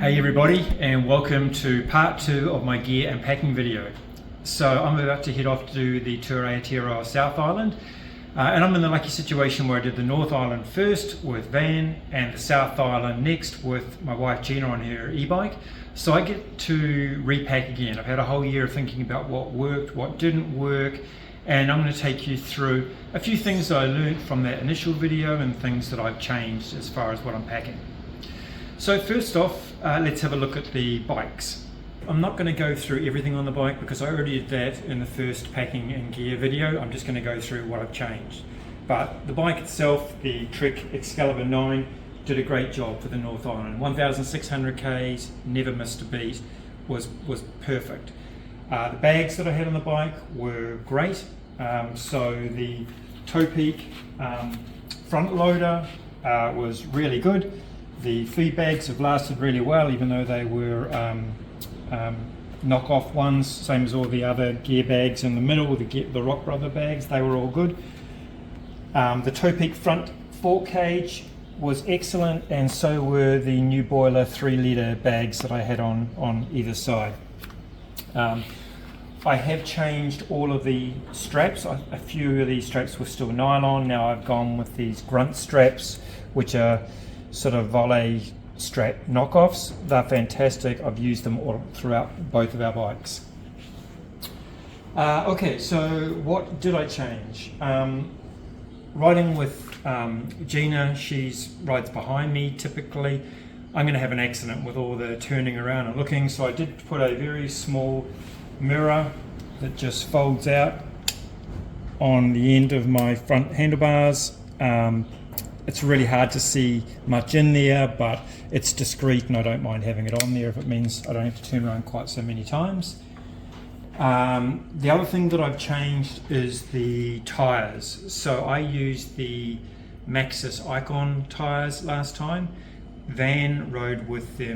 Hey everybody, and welcome to part 2 of my gear and packing video. So I'm about to head off to do the tour Aotearoa South Island, and I'm in the lucky situation where I did the North Island first with van and the South Island next with my wife Gina on her e-bike. So I get to repack again. I've had a whole year of thinking about what worked, what didn't work, and I'm going to take you through a few things that I learned from that initial video and things that I've changed as far as what I'm packing. So first off, let's have a look at the bikes. I'm not going to go through everything on the bike because I already did that in the first packing and gear video. I'm just going to go through what I've changed. But the bike itself, the Trek Excalibur 9, did a great job for the North Island. 1,600 Ks, never missed a beat, was perfect. The bags that I had on the bike were great. So the toe peak front loader was really good. The feed bags have lasted really well, even though they were knockoff ones, same as all the other gear bags in the middle, the Rock Brother bags, they were all good. The toe peak front fork cage was excellent, and so were the new boiler 3-litre bags that I had on either side. I have changed all of the straps. A few of these straps were still nylon. Now I've gone with these grunt straps, which are sort of volley strap knockoffs. They're fantastic. I've used them all throughout both of our bikes. Okay, so what did I change? Riding with Gina, she rides behind me typically. I'm going to have an accident with all the turning around and looking, so I did put a very small mirror that just folds out on the end of my front handlebars. It's really hard to see much in there, but it's discreet and I don't mind having it on there if it means I don't have to turn around quite so many times. The other thing that I've changed is the tyres. So I used the Maxxis Icon tyres last time. Van rode with the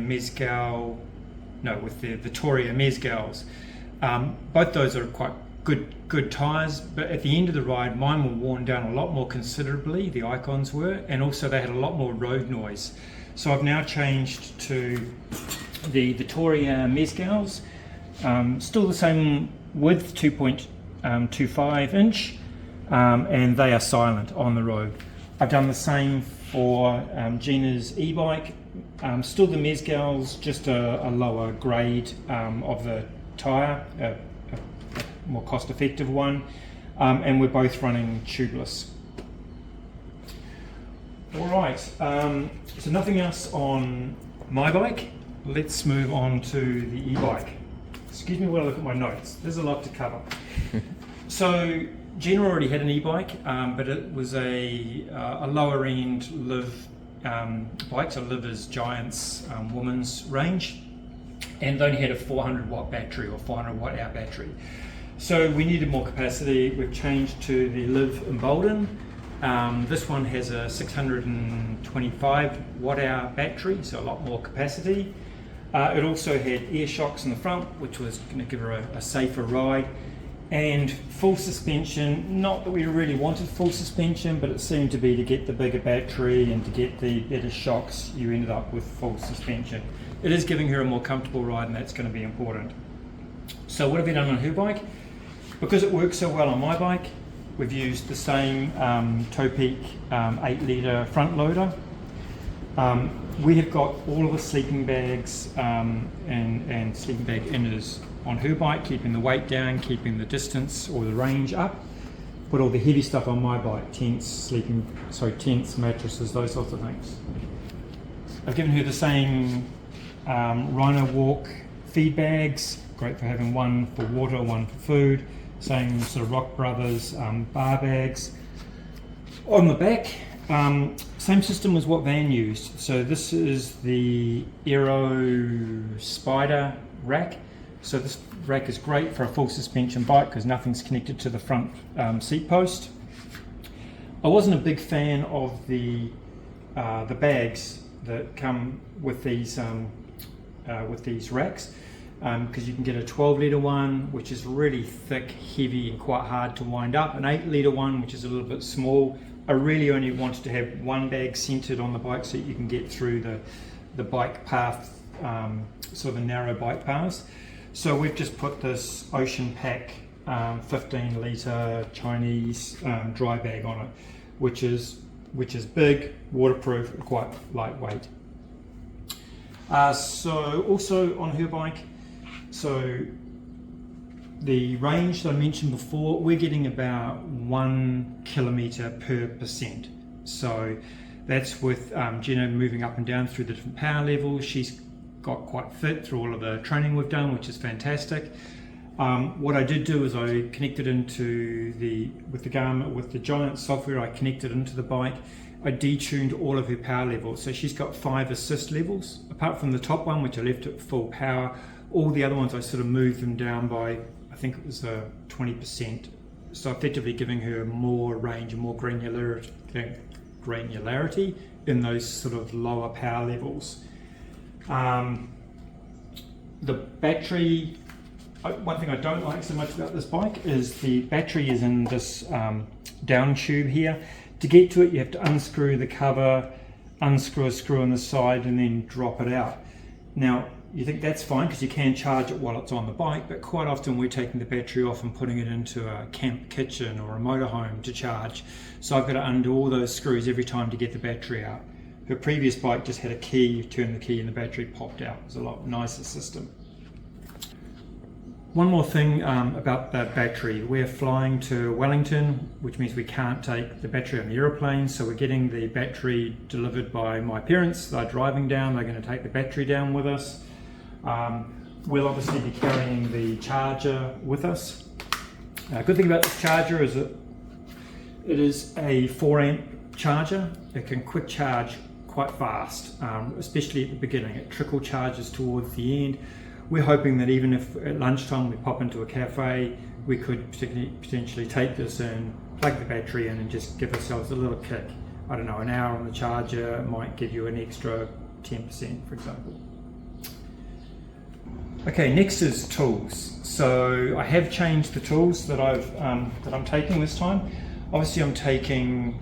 Vittoria Mezgals. Both those are quite good tyres, but at the end of the ride mine were worn down a lot more considerably, the Icons were, and also they had a lot more road noise. So I've now changed to the Vittoria Mezgals, still the same width, 2.25 inch, and they are silent on the road. I've done the same for Gina's e-bike, still the Mezgals, just a lower grade of the tyre, more cost-effective one, and we're both running tubeless. All right, so nothing else on my bike. Let's move on to the e-bike. Excuse me while I look at my notes. There's a lot to cover. So Gina already had an e-bike, but it was a lower end Liv bike, so Liv is Giant's woman's range, and only had a 400 watt battery or 400 watt hour battery. So we needed more capacity. We've changed to the Liv Embolden. This one has a 625 watt hour battery, so a lot more capacity. It also had air shocks in the front, which was going to give her a safer ride, and full suspension. Not that we really wanted full suspension, but it seemed to be to get the bigger battery and to get the better shocks, you ended up with full suspension. It is giving her a more comfortable ride, and that's going to be important. So what have we done on her bike? Because it works so well on my bike, we've used the same toe peak 8-litre front loader. We have got all of the sleeping bags and sleeping bag inners on her bike, keeping the weight down, keeping the distance or the range up. Put all the heavy stuff on my bike, tents, mattresses, those sorts of things. I've given her the same Rhino Walk feed bags, great for having one for water, one for food. Same sort of Rock Brothers bar bags. On the back, same system as what Van used. So this is the Aero Spider rack. So this rack is great for a full suspension bike because nothing's connected to the front seat post. I wasn't a big fan of the bags that come with these racks. Because you can get a 12-litre one, which is really thick, heavy, and quite hard to wind up. An 8-litre one, which is a little bit small. I really only wanted to have one bag centered on the bike so you can get through the bike path sort of narrow bike paths. So we've just put this Ocean Pack 15 litre Chinese dry bag on it, which is big, waterproof, quite lightweight. So also on her bike, so the range that I mentioned before, we're getting about 1 kilometre per percent. So that's with Jenna moving up and down through the different power levels. She's got quite fit through all of the training we've done, which is fantastic. What I did do is I connected into with the Giant software, I connected into the bike. I detuned all of her power levels. So she's got 5 assist levels. Apart from the top one, which I left at full power, all the other ones I sort of moved them down by, I think it was 20%. So effectively giving her more range and more granularity in those sort of lower power levels. The battery, one thing I don't like so much about this bike is the battery is in this down tube here. To get to it, you have to unscrew the cover, unscrew a screw on the side, and then drop it out. Now, you think that's fine because you can charge it while it's on the bike, but quite often we're taking the battery off and putting it into a camp kitchen or a motorhome to charge. So I've got to undo all those screws every time to get the battery out. Her previous bike just had a key, you turn the key and the battery popped out. It was a lot nicer system. One more thing about the battery. We're flying to Wellington, which means we can't take the battery on the aeroplane, so we're getting the battery delivered by my parents. They're driving down, they're going to take the battery down with us. We'll obviously be carrying the charger with us. Good thing about this charger is it is a 4 amp charger. It can quick charge quite fast, especially at the beginning. It trickle charges towards the end. We're hoping that even if at lunchtime we pop into a cafe, we could potentially take this and plug the battery in and just give ourselves a little kick. I don't know, an hour on the charger might give you an extra 10%, for example. Okay, next is tools. So I have changed the tools that I'm taking this time. Obviously, I'm taking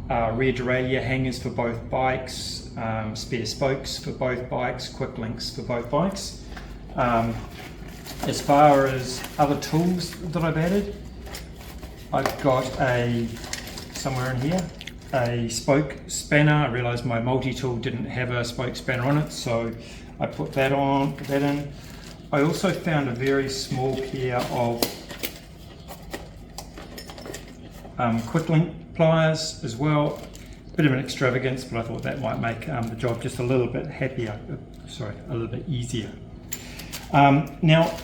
rear derailleur hangers for both bikes, spare spokes for both bikes, quick links for both bikes. As far as other tools that I've added, I've got somewhere in here, a spoke spanner. I realised my multi-tool didn't have a spoke spanner on it, so I put that in. I also found a very small pair of quick link pliers as well. Bit of an extravagance, but I thought that might make the job just a little bit a little bit easier. Now,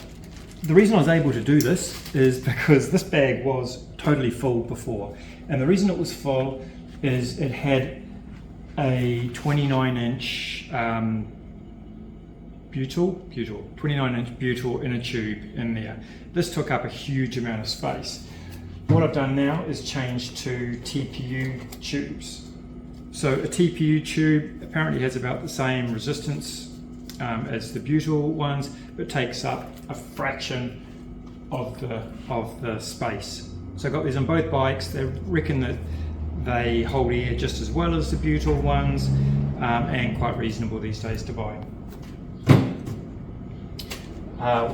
the reason I was able to do this is because this bag was totally full before, and the reason it was full is it had a 29-inch 29-inch butyl inner tube in there. This took up a huge amount of space. What I've done now is change to TPU tubes. So a TPU tube apparently has about the same resistance as the butyl ones, but takes up a fraction of the space. So I've got these on both bikes. They reckon that they hold air just as well as the butyl ones, and quite reasonable these days to buy.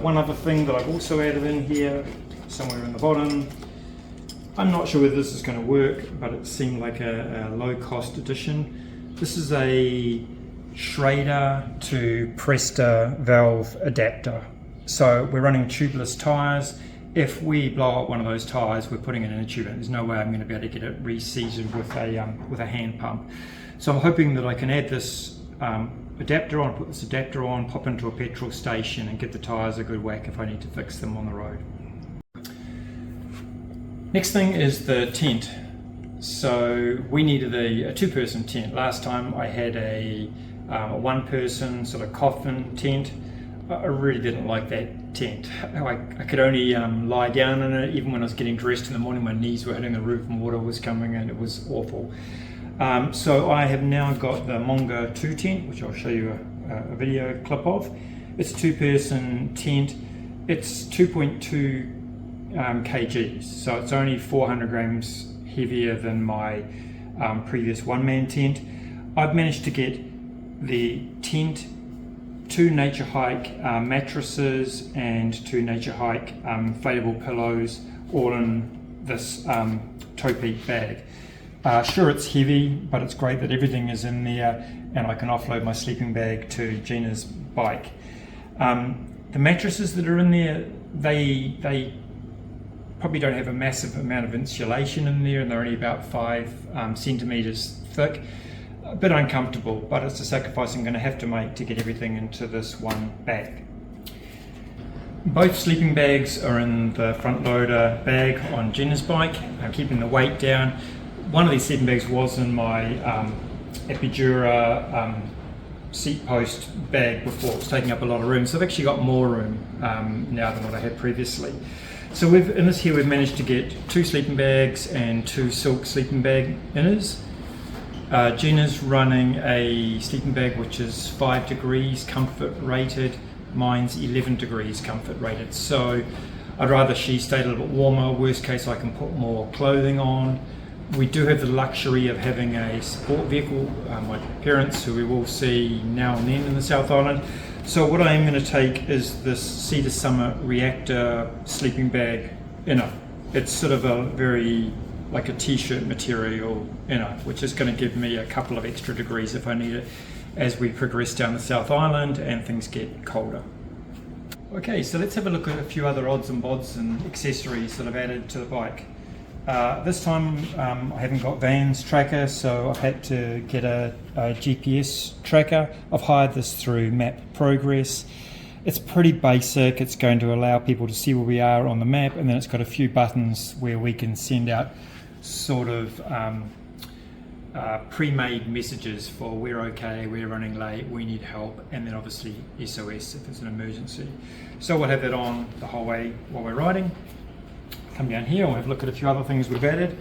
One other thing that I've also added in here, somewhere in the bottom, I'm not sure whether this is going to work, but it seemed like a low-cost addition. This is a Schrader to Presta valve adapter. So we're running tubeless tyres. If we blow up one of those tyres, we're putting it in a tube, and there's no way I'm going to be able to get it reseasoned with a hand pump. So I'm hoping that I can add this adapter on, put this adapter on, pop into a petrol station and give the tyres a good whack if I need to fix them on the road. Next thing is the tent. So we needed a two-person tent. Last time I had a one-person sort of coffin tent. I really didn't like that tent. I could only lie down in it. Even when I was getting dressed in the morning, my knees were hitting the roof and water was coming in. It was awful. So I have now got the Monga 2 tent, which I'll show you a video clip of. It's a two-person tent. It's 2.2 kgs, so it's only 400 grams heavier than my previous one-man tent. I've managed to get the tent 2 Nature Hike mattresses and 2 Nature Hike inflatable pillows, all in this tow peak bag. Sure, it's heavy, but it's great that everything is in there, and I can offload my sleeping bag to Gina's bike. The mattresses that are in there, they probably don't have a massive amount of insulation in there, and they're only about 5 centimeters thick. A bit uncomfortable, but it's a sacrifice I'm going to have to make to get everything into this one bag. Both sleeping bags are in the front loader bag on Gina's bike. I'm keeping the weight down. One of these sleeping bags was in my Aotearoa seat post bag before. It was taking up a lot of room, so I've actually got more room now than what I had previously. So in this here we've managed to get 2 sleeping bags and 2 silk sleeping bag inners. Gina's running a sleeping bag which is 5 degrees comfort rated. Mine's 11 degrees comfort rated. So I'd rather she stayed a little bit warmer. Worst case, I can put more clothing on. We do have the luxury of having a support vehicle. My parents, who we will see now and then in the South Island. So what I am going to take is this Cedar Summit Reactor sleeping bag inner. It's sort of a very like a t-shirt material inner, which is going to give me a couple of extra degrees if I need it as we progress down the South Island and things get colder. Okay, so let's have a look at a few other odds and bods and accessories that I've added to the bike. This time I haven't got Van's tracker, so I've had to get a GPS tracker. I've hired this through Map Progress. It's pretty basic. It's going to allow people to see where we are on the map, and then it's got a few buttons where we can send out sort of pre-made messages for we're okay, we're running late, we need help, and then obviously SOS if it's an emergency. So we'll have that on the whole way while we're riding. Come down here, we'll have a look at a few other things we've added.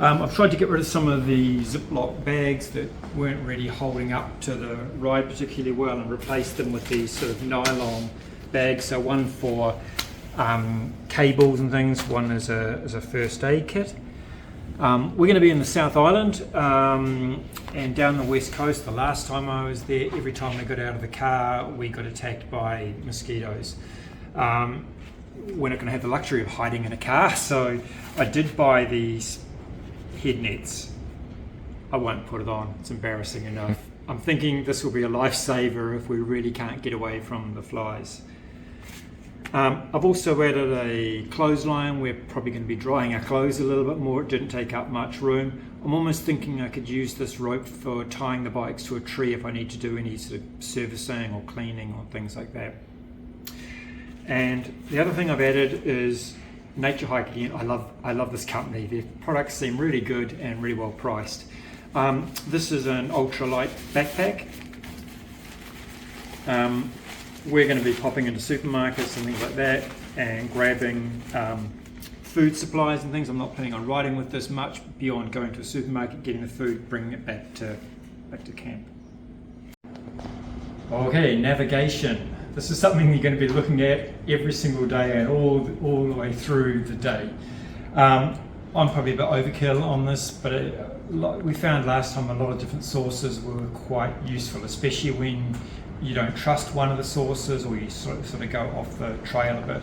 I've tried to get rid of some of the Ziploc bags that weren't really holding up to the ride particularly well and replaced them with these sort of nylon bags. So one for cables and things, one as a first aid kit. We're going to be in the South Island and down the west coast. The last time I was there, every time we got out of the car we got attacked by mosquitoes. We're not going to have the luxury of hiding in a car, so I did buy these head nets. I won't put it on, it's embarrassing enough. I'm thinking this will be a lifesaver if we really can't get away from the flies. I've also added a clothesline. We're probably going to be drying our clothes a little bit more. It didn't take up much room. I'm almost thinking I could use this rope for tying the bikes to a tree if I need to do any sort of servicing or cleaning or things like that. And the other thing I've added is Nature Hike again. I love this company. Their products seem really good and really well priced. This is an ultralight backpack. We're going to be popping into supermarkets and things like that and grabbing food supplies and things. I'm not planning on riding with this much beyond going to a supermarket, getting the food, bringing it back to camp. Okay, navigation. This is something you're going to be looking at every single day and all the way through the day. I'm probably a bit overkill on this, but we found last time a lot of different sources were quite useful, especially when you don't trust one of the sources or you sort of go off the trail a bit.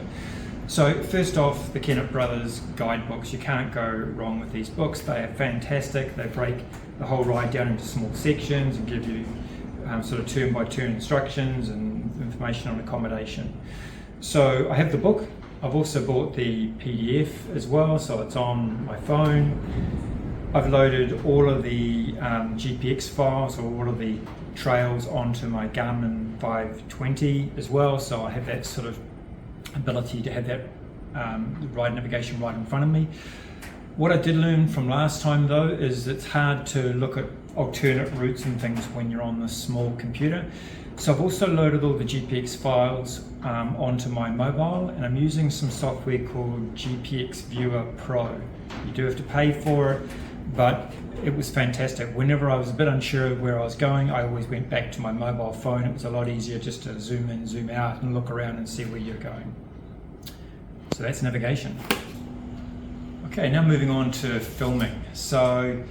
So first off, the Kennett Brothers guidebooks. You can't go wrong with these books. They are fantastic. They break the whole ride down into small sections and give you sort of turn-by-turn instructions and information on accommodation. So I have the book. I've also bought the PDF as well, so it's on my phone. I've loaded all of the GPX files or all of the trails onto my Garmin 520 as well, so I have that sort of ability to have that ride navigation right in front of me. What I did learn from last time though is it's hard to look at alternate routes and things when you're on this small computer. So I've also loaded all the GPX files onto my mobile, and I'm using some software called GPX Viewer Pro. You do have to pay for it, but it was fantastic. Whenever I was a bit unsure of where I was going, I always went back to my mobile phone. It was a lot easier just to zoom in, zoom out and look around and see where you're going. So that's navigation. Okay, now moving on to filming. So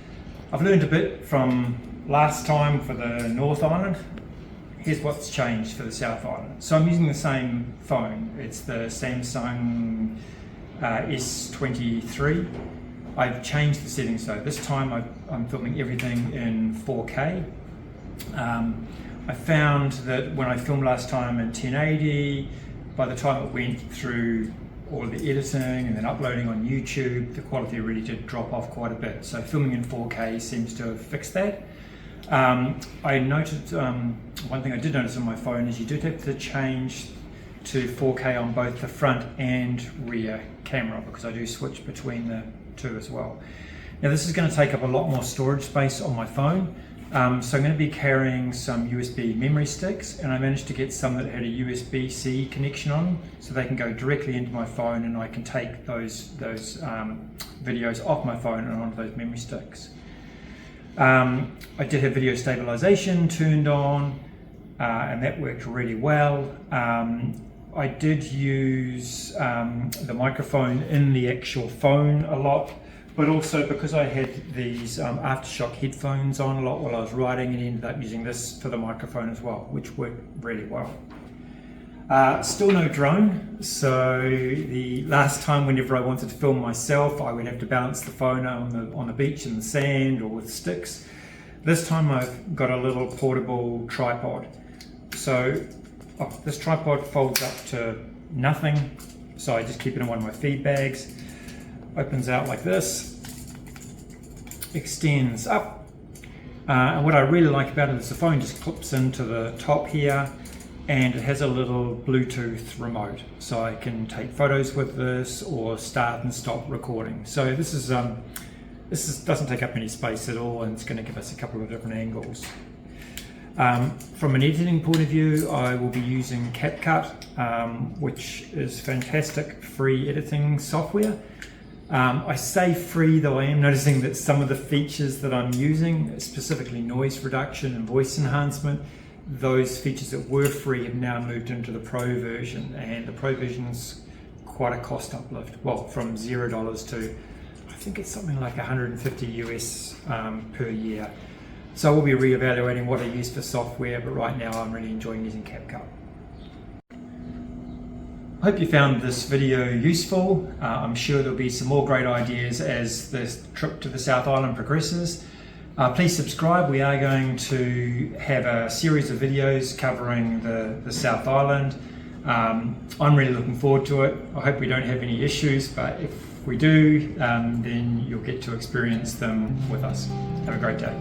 I've learned a bit from last time for the North Island. here's what's changed for the South Island. So I'm using the same phone. It's the Samsung S23. I've changed the settings though. This time I'm filming everything in 4K. I found that when I filmed last time in 1080, by the time it went through all of the editing and then uploading on YouTube, the quality really did drop off quite a bit. So filming in 4K seems to have fixed that. I noted, one thing I did notice on my phone is you do have to change to 4K on both the front and rear camera, because I do switch between the two as well. Now this is going to take up a lot more storage space on my phone, so I'm going to be carrying some USB memory sticks, and I managed to get some that had a USB-C connection on, so they can go directly into my phone and I can take those videos off my phone and onto those memory sticks. I did have video stabilization turned on, and that worked really well. I did use the microphone in the actual phone a lot, but also because I had these Aftershock headphones on a lot while I was riding, and ended up using this for the microphone as well, which worked really well. Still no drone, so the last time whenever I wanted to film myself, I would have to balance the phone on the beach in the sand or with sticks. This time I've got a little portable tripod. So this tripod folds up to nothing, so I just keep it in one of my feed bags. Opens out like this, extends up, and what I really like about it is the phone just clips into the top here, and it has a little Bluetooth remote, so I can take photos with this or start and stop recording. So this doesn't take up any space at all, and it's going to give us a couple of different angles. From an editing point of view, I will be using CapCut, which is fantastic free editing software. I say free, though I am noticing that some of the features that I'm using, specifically noise reduction and voice enhancement, those features that were free have now moved into the Pro version, and the Pro version is quite a cost uplift. Well, from $0 to, I think it's something like 150 US per year. So we'll be reevaluating what I use for software, but right now I'm really enjoying using CapCut. I hope you found this video useful. I'm sure there'll be some more great ideas as this trip to the South Island progresses. Please subscribe. We are going to have a series of videos covering the South Island. I'm really looking forward to it. I hope we don't have any issues, but if we do, then you'll get to experience them with us. Have a great day.